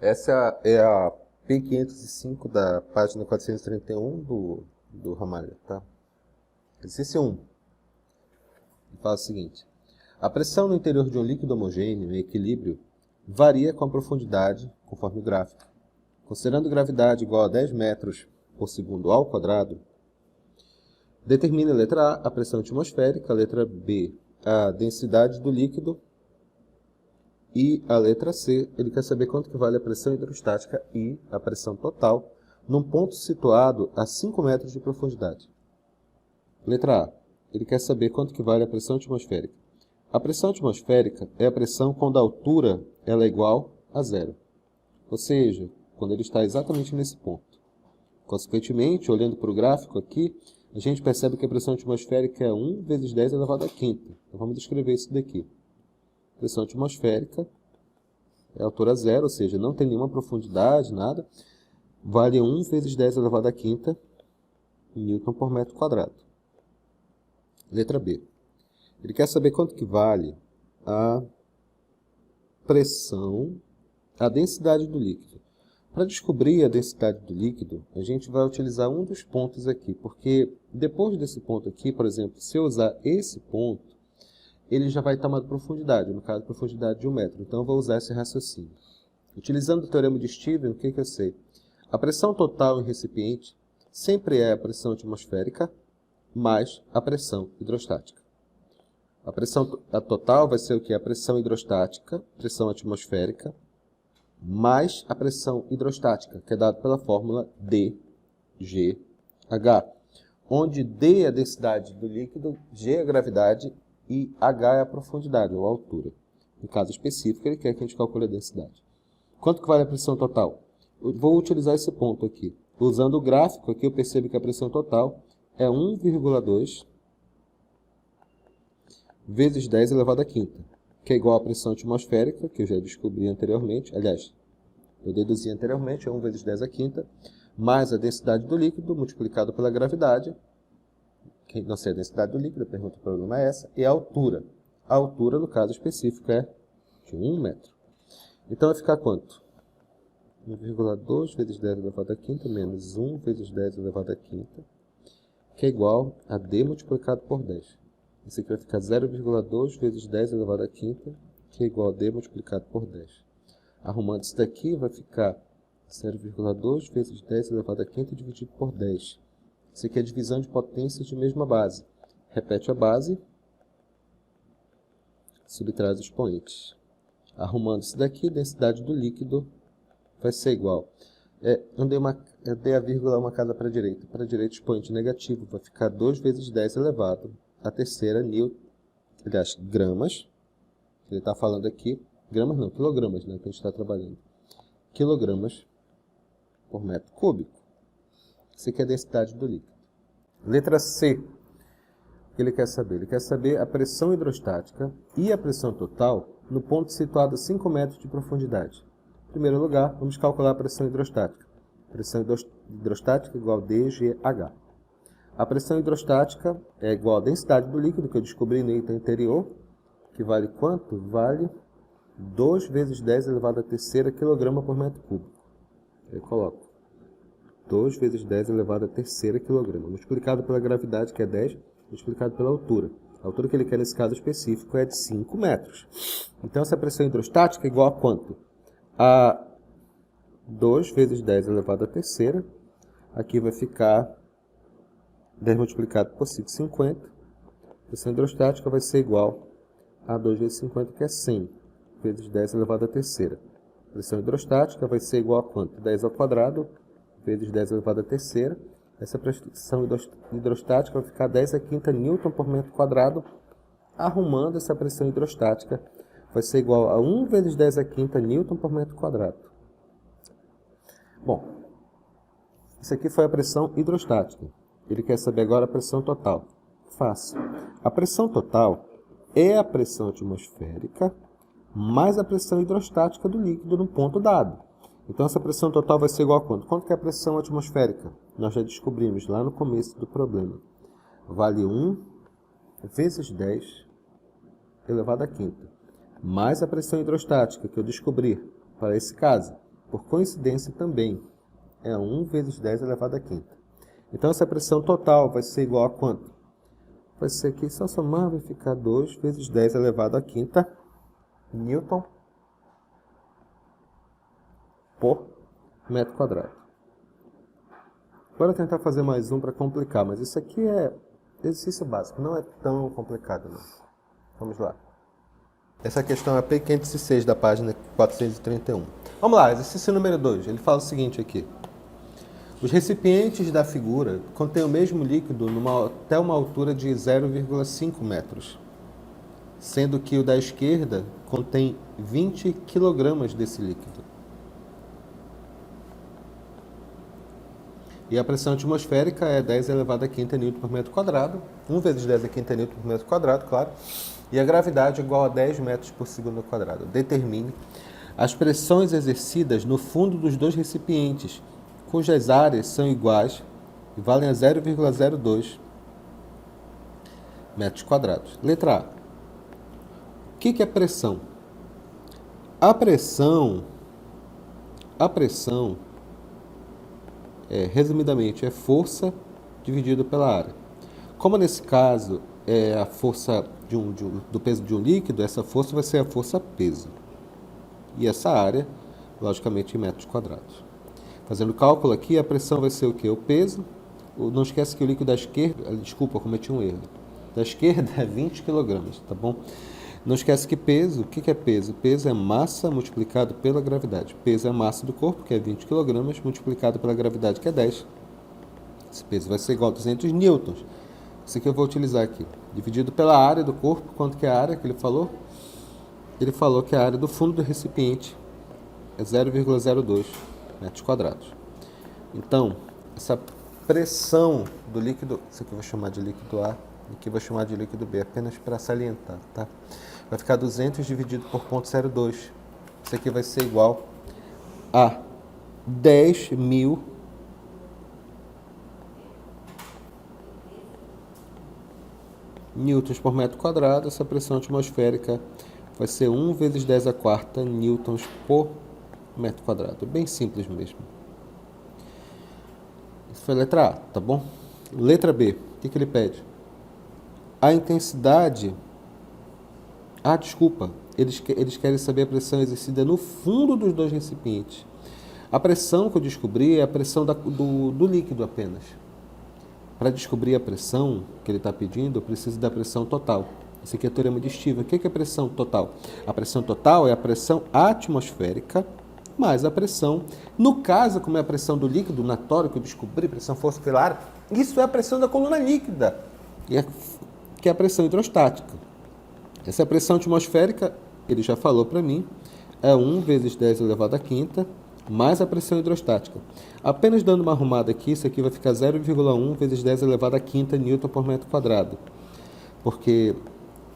Essa é a P505 da página 431 do Ramalho, tá? Exercício 1. Fala o seguinte. A pressão no interior de um líquido homogêneo em equilíbrio varia com a profundidade, conforme o gráfico. Considerando gravidade igual a 10 metros por segundo ao quadrado, determine a letra A, a pressão atmosférica, a letra B, a densidade do líquido, e a letra C, ele quer saber quanto que vale a pressão hidrostática e a pressão total num ponto situado a 5 metros de profundidade. Letra A, ele quer saber quanto que vale a pressão atmosférica. A pressão atmosférica é a pressão quando a altura ela é igual a zero. Ou seja, quando ele está exatamente nesse ponto. Consequentemente, olhando para o gráfico aqui, a gente percebe que a pressão atmosférica é 1 vezes 10 elevado à quinta. Então vamos descrever isso daqui. Pressão atmosférica é a altura zero, ou seja, não tem nenhuma profundidade, nada. Vale 1 vezes 10 elevado à quinta Newton por metro quadrado. Letra B. Ele quer saber quanto que vale a pressão, a densidade do líquido. Para descobrir a densidade do líquido, a gente vai utilizar um dos pontos aqui, porque depois desse ponto aqui, por exemplo, se eu usar esse ponto, ele já vai estar uma profundidade, no caso, profundidade de 1 metro. Então, eu vou usar esse raciocínio. Utilizando o teorema de Stevens, o que eu sei? A pressão total em recipiente sempre é a pressão atmosférica mais a pressão hidrostática. A pressão total vai ser o que? A pressão hidrostática, pressão atmosférica, mais a pressão hidrostática, que é dada pela fórmula dGH, onde D é a densidade do líquido, G é a gravidade e H é a profundidade, ou a altura. No caso específico, ele quer que a gente calcule a densidade. Quanto que vale a pressão total? Eu vou utilizar esse ponto aqui. Usando o gráfico aqui, eu percebo que a pressão total é 1,2 vezes 10 elevado à quinta, que é igual à pressão atmosférica, que eu já descobri anteriormente. Aliás, eu deduzi anteriormente, é 1 vezes 10 à quinta, mais a densidade do líquido multiplicado pela gravidade. Não sei a densidade do líquido, a pergunta do problema é essa, e a altura. A altura, no caso específico, é de 1 metro. Então, vai ficar quanto? 1,2 vezes 10 elevado à quinta menos 1 vezes 10 elevado à quinta, que é igual a D multiplicado por 10. Isso aqui vai ficar 0,2 vezes 10 elevado à quinta, que é igual a D multiplicado por 10. Arrumando isso daqui, vai ficar 0,2 vezes 10 elevado à quinta dividido por 10. Isso aqui é a divisão de potências de mesma base. Repete a base, subtrai os expoentes. Arrumando isso daqui, a densidade do líquido vai ser igual. Eu dei a vírgula uma casa para a direita. Para a direita, expoente negativo vai ficar 2 vezes 10 elevado a terceira Newton, aliás, gramas. Ele está falando aqui, gramas não, quilogramas, né, que a gente está trabalhando. Quilogramas por metro cúbico. Isso aqui é a densidade do líquido. Letra C. O que ele quer saber? Ele quer saber a pressão hidrostática e a pressão total no ponto situado a 5 metros de profundidade. Em primeiro lugar, vamos calcular a pressão hidrostática. Pressão hidrostática igual a dGH. A pressão hidrostática é igual à densidade do líquido, que eu descobri no item anterior, que vale quanto? Vale 2 vezes 10 elevado à terceira quilograma por metro cúbico. Eu coloco 2 vezes 10 elevado à terceira quilograma, multiplicado pela gravidade, que é 10, multiplicado pela altura. A altura que ele quer nesse caso específico é de 5 metros. Então, essa pressão hidrostática é igual a quanto? A 2 vezes 10 elevado à terceira. Aqui vai ficar 10 multiplicado por 5,50. A pressão hidrostática vai ser igual a 2 vezes 50, que é 100, vezes 10 elevado à terceira. A pressão hidrostática vai ser igual a quanto? 10 ao quadrado, vezes 10 elevado à terceira. Essa pressão hidrostática vai ficar 10 à quinta Newton por metro quadrado. Arrumando essa pressão hidrostática, vai ser igual a 1 vezes 10 à quinta Newton por metro quadrado. Bom, isso aqui foi a pressão hidrostática. Ele quer saber agora a pressão total. Fácil. A pressão total é a pressão atmosférica mais a pressão hidrostática do líquido no ponto dado. Então, essa pressão total vai ser igual a quanto? Quanto que é a pressão atmosférica? Nós já descobrimos lá no começo do problema. Vale 1 vezes 10 elevado à quinta. Mais a pressão hidrostática, que eu descobri para esse caso. por coincidência também, é 1 vezes 10 elevado à quinta. Então essa pressão total vai ser igual a quanto? Vai ser aqui, só somar, vai ficar 2 vezes 10 elevado à quinta Newton por metro quadrado. Bora tentar fazer mais um para complicar, mas isso aqui é exercício básico, não é tão complicado não. Vamos lá. Essa questão é a P506 da página 431. Vamos lá, exercício número 2. Ele fala o seguinte aqui. Os recipientes da figura contêm o mesmo líquido até uma altura de 0,5 metros, sendo que o da esquerda contém 20 kg desse líquido. E a pressão atmosférica é 10 elevado a quinta Newton por metro quadrado, 1 vezes 10 a quinta Newton por metro quadrado, claro, e a gravidade é igual a 10 metros por segundo ao quadrado. Determine as pressões exercidas no fundo dos dois recipientes, cujas áreas são iguais e valem a 0,02 metros quadrados. Letra A. O que é pressão? A pressão, resumidamente, é força dividido pela área. Como nesse caso é a força do peso de um líquido, essa força vai ser a força peso. E essa área, logicamente, em metros quadrados. Fazendo o cálculo aqui, a pressão vai ser o quê? O peso. Não esquece que o líquido da esquerda... Desculpa, eu cometi um erro. Da esquerda é 20 kg, tá bom? Não esquece que peso... O que é peso? Peso é massa multiplicado pela gravidade. Peso é a massa do corpo, que é 20 kg, multiplicado pela gravidade, que é 10. Esse peso vai ser igual a 200 newtons. Isso aqui eu vou utilizar aqui. Dividido pela área do corpo. Quanto que é a área que ele falou? Ele falou que a área do fundo do recipiente é 0,02 metros quadrados. Então, essa pressão do líquido, isso aqui eu vou chamar de líquido A, aqui eu vou chamar de líquido B, apenas para salientar, tá? Vai ficar 200 dividido por 0,02. Isso aqui vai ser igual a 10.000 newtons por metro quadrado. Essa pressão atmosférica vai ser 1 vezes 10 a quarta newtons por metro quadrado. Bem simples mesmo. Isso foi a letra A, tá bom? Letra B, o que ele pede? A intensidade... desculpa. Eles querem saber a pressão exercida no fundo dos dois recipientes. A pressão que eu descobri é a pressão do líquido apenas. Para descobrir a pressão que ele está pedindo, eu preciso da pressão total. Esse aqui é o teorema de Stevens. O que é pressão total? A pressão total é a pressão atmosférica mais a pressão. No caso, como é a pressão do líquido natório que eu descobri, pressão força pela área, isso é a pressão da coluna líquida, que é a pressão hidrostática. Essa pressão atmosférica, ele já falou para mim, é 1 vezes 10 elevado à quinta, mais a pressão hidrostática. Apenas dando uma arrumada aqui, isso aqui vai ficar 0,1 vezes 10 elevado à quinta Newton por metro quadrado. Porque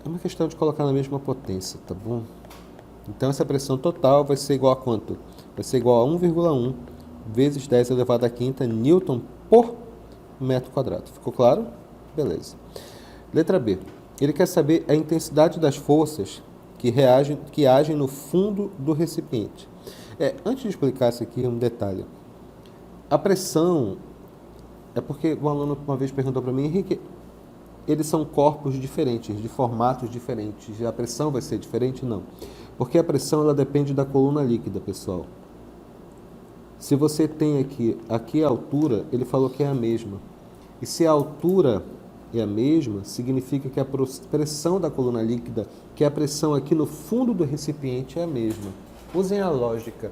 é uma questão de colocar na mesma potência, tá bom? Então essa pressão total vai ser igual a quanto? Vai ser igual a 1,1 vezes 10 elevado à quinta Newton por metro quadrado. Ficou claro? Beleza. Letra B. Ele quer saber a intensidade das forças que agem no fundo do recipiente. Antes de explicar isso aqui, um detalhe. A pressão... É porque um aluno uma vez perguntou para mim, Henrique, eles são corpos diferentes, de formatos diferentes. A pressão vai ser diferente? Não. Porque a pressão ela depende da coluna líquida, pessoal. Se você tem aqui a altura, ele falou que é a mesma. E se a altura é a mesma, significa que a pressão da coluna líquida, que é a pressão aqui no fundo do recipiente, é a mesma. Usem a lógica.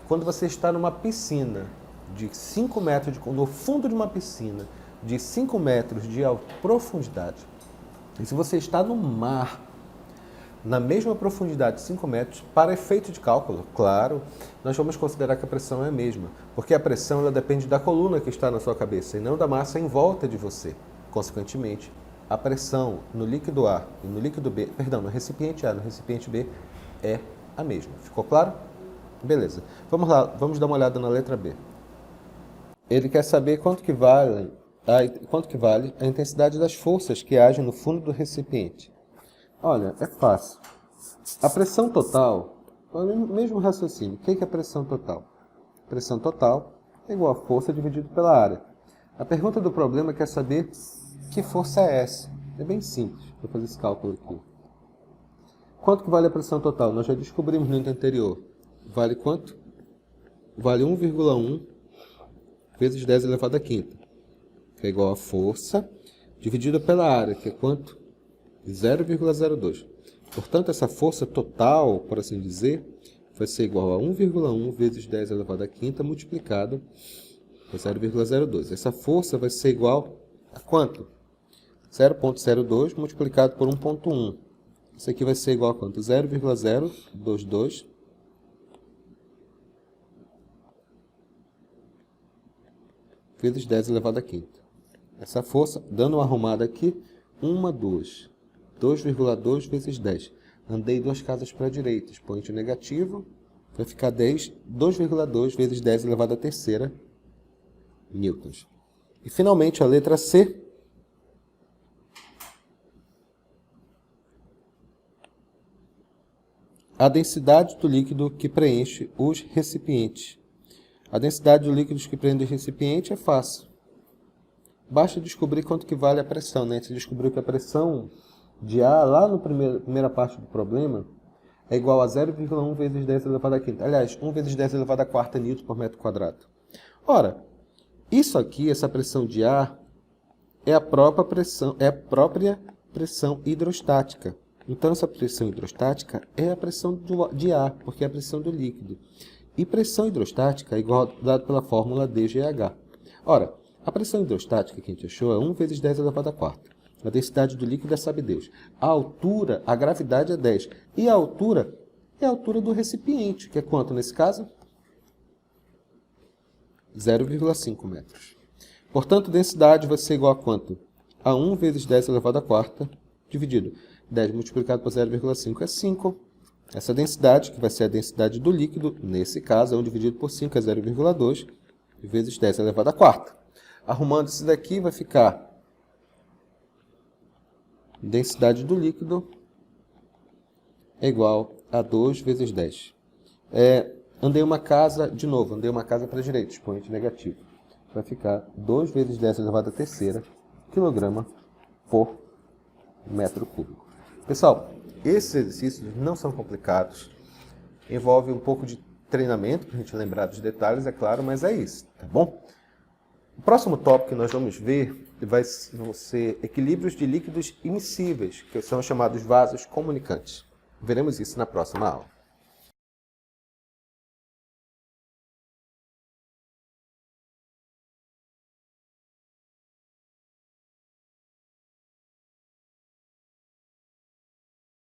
Quando você está numa piscina de 5 metros, no fundo de uma piscina de 5 metros de profundidade, e se você está no mar, na mesma profundidade de 5 metros, para efeito de cálculo, claro, nós vamos considerar que a pressão é a mesma, porque a pressão ela depende da coluna que está na sua cabeça e não da massa em volta de você. Consequentemente, a pressão no líquido A e no líquido B, perdão, no recipiente A e no recipiente B é a mesma. Ficou claro? Beleza. Vamos lá, vamos dar uma olhada na letra B. Ele quer saber quanto que vale a intensidade das forças que agem no fundo do recipiente. Olha, é fácil. A pressão total, o mesmo raciocínio. O que é a pressão total? pressão total é igual a força dividido pela área. A pergunta do problema quer saber que força é essa. É bem simples, vou fazer esse cálculo aqui. Quanto que vale a pressão total? Nós já descobrimos no item anterior. Vale quanto? Vale 1,1 vezes 10 elevado à quinta, que é igual a força dividida pela área, que é quanto? 0,02. Portanto, essa força total, por assim dizer, vai ser igual a 1,1 vezes 10 elevado à quinta multiplicado por 0,02. Essa força vai ser igual a quanto? 0,02 multiplicado por 1,1. Isso aqui vai ser igual a quanto? 0,022 vezes 10 elevado à quinta. Essa força, dando uma arrumada aqui, 2,2 vezes 10. Andei 2 casas para a direita, expoente negativo, vai ficar 2,2 vezes 10 elevado à terceira newtons. E finalmente a letra C. A densidade do líquido que preenche os recipientes. A densidade do líquido que preenche o recipiente é fácil. Basta descobrir quanto que vale a pressão, né? Você descobriu que a pressão de ar, lá na primeira parte do problema, é igual a 0,1 vezes 10 elevado à quinta. Aliás, 1 vezes 10 elevado à quarta newton por metro quadrado. Ora, isso aqui, essa pressão de ar, é a própria pressão hidrostática. Então, essa pressão hidrostática é a pressão de ar, porque é a pressão do líquido. E pressão hidrostática é igual dado pela fórmula dGH. Ora, a pressão hidrostática que a gente achou é 1 vezes 10 elevado à quarta. A densidade do líquido é sabe Deus. A altura, a gravidade é 10. E a altura é a altura do recipiente, que é quanto nesse caso? 0,5 metros. Portanto, densidade vai ser igual a quanto? A 1 vezes 10 elevado à quarta, dividido 10 multiplicado por 0,5 é 5. Essa densidade, que vai ser a densidade do líquido, nesse caso, é 1 dividido por 5 é 0,2 vezes 10 elevado à quarta. Arrumando isso daqui, vai ficar densidade do líquido é igual a 2 vezes 10. Andei uma casa, de novo, andei uma casa para a direita, expoente negativo. Vai ficar 2 vezes 10 elevado à terceira quilograma por metro cúbico. Pessoal, esses exercícios não são complicados. Envolve um pouco de treinamento, para a gente lembrar dos detalhes, é claro, mas é isso, tá bom? O próximo tópico que nós vamos ver vão ser equilíbrios de líquidos immiscíveis, que são chamados vasos comunicantes. Veremos isso na próxima aula.